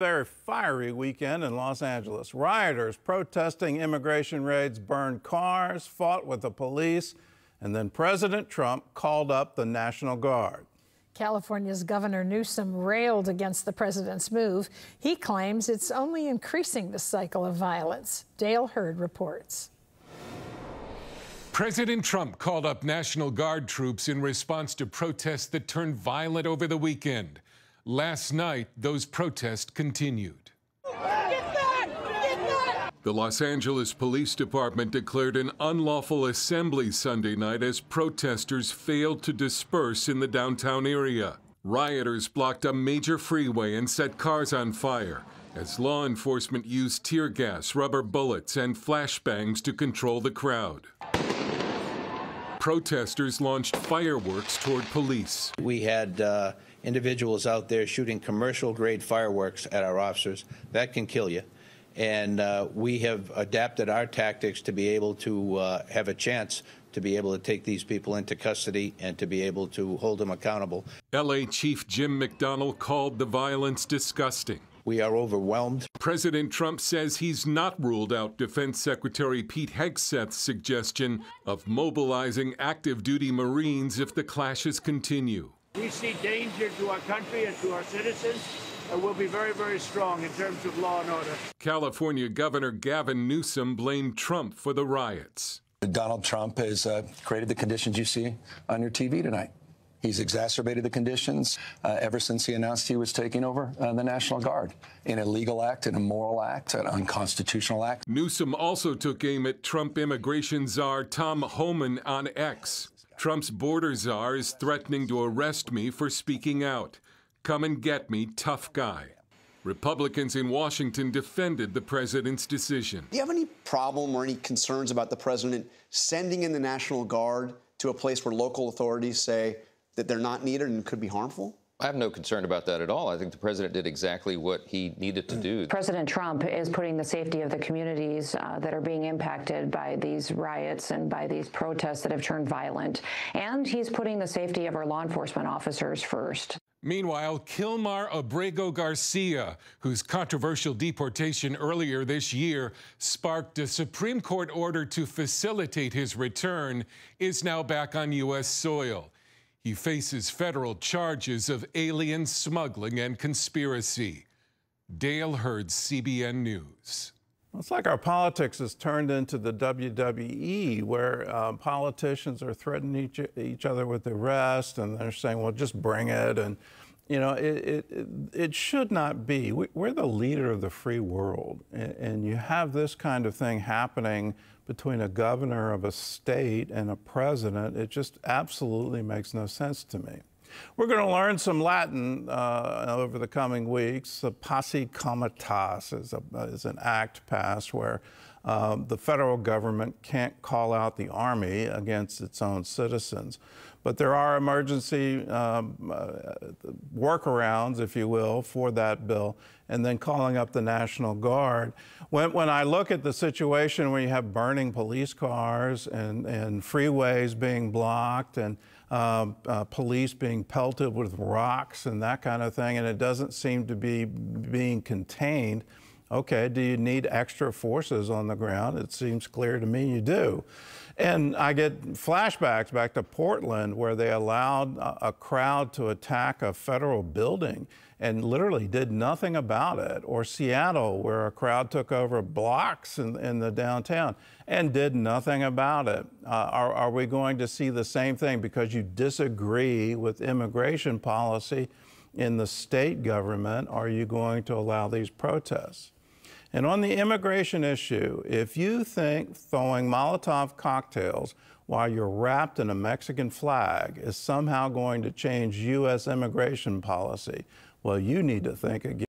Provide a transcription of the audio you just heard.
Very fiery weekend in Los Angeles. Rioters protesting immigration raids burned cars, fought with the police, and then President Trump called up the National Guard. California's Governor Newsom railed against the president's move. He claims it's only increasing the cycle of violence. Dale Hurd reports. President Trump called up National Guard troops in response to protests that turned violent over the weekend. Last night, those protests continued. The Los Angeles Police Department declared an unlawful assembly Sunday night as protesters failed to disperse in the downtown area. Rioters blocked a major freeway and set cars on fire as law enforcement used tear gas, rubber bullets, and flashbangs to control the crowd. Protesters launched fireworks toward police. We had individuals out there shooting commercial-grade fireworks at our officers. That can kill you. And we have adapted our tactics to be able to have a chance to be able to take these people into custody and to be able to hold them accountable. LA Chief Jim McDonnell called the violence disgusting. We are overwhelmed. President Trump says he's not ruled out Defense Secretary Pete Hegseth's suggestion of mobilizing active-duty Marines if the clashes continue. We see danger to our country and to our citizens, and we'll be very, very strong in terms of law and order. California Governor Gavin Newsom blamed Trump for the riots. Donald Trump has created the conditions you see on your TV tonight. He's exacerbated the conditions ever since he announced he was taking over the National Guard. An illegal act, an immoral act, an unconstitutional act. Newsom also took aim at Trump immigration czar Tom Homan on X. Trump's border czar is threatening to arrest me for speaking out. Come and get me, tough guy. Republicans in Washington defended the president's decision. Do you have any problem or any concerns about the president sending in the National Guard to a place where local authorities say that they're not needed and could be harmful? I have no concern about that at all. I think the president did exactly what he needed to do. President Trump is putting the safety of the communities that are being impacted by these riots and by these protests that have turned violent. And he's putting the safety of our law enforcement officers first. Meanwhile, Kilmar Abrego Garcia, whose controversial deportation earlier this year sparked a Supreme Court order to facilitate his return, is now back on U.S. soil. He faces federal charges of alien smuggling and conspiracy. Dale Hurd, CBN News. It's like our politics has turned into the WWE, where politicians are threatening each other with arrest, and they're saying, well, just bring it. And, you know, it should not be. We're the leader of the free world, and you have this kind of thing happening between a governor of a state and a president. It just absolutely makes no sense to me. We're going to learn some Latin over the coming weeks. The Posse Comitatus is an act passed where the federal government can't call out the army against its own citizens. But there are emergency workarounds, if you will, for that bill, and then calling up the National Guard. When I look at the situation where you have burning police cars and freeways being blocked and police being pelted with rocks and that kind of thing, and it doesn't seem to be being contained, okay, do you need extra forces on the ground? It seems clear to me you do. And I get flashbacks back to Portland, where they allowed a crowd to attack a federal building and literally did nothing about it. Or Seattle, where a crowd took over blocks in the downtown and did nothing about it. Are we going to see the same thing because you disagree with immigration policy in the state government? Are you going to allow these protests? And on the immigration issue, if you think throwing Molotov cocktails while you're wrapped in a Mexican flag is somehow going to change U.S. immigration policy, well, you need to think again.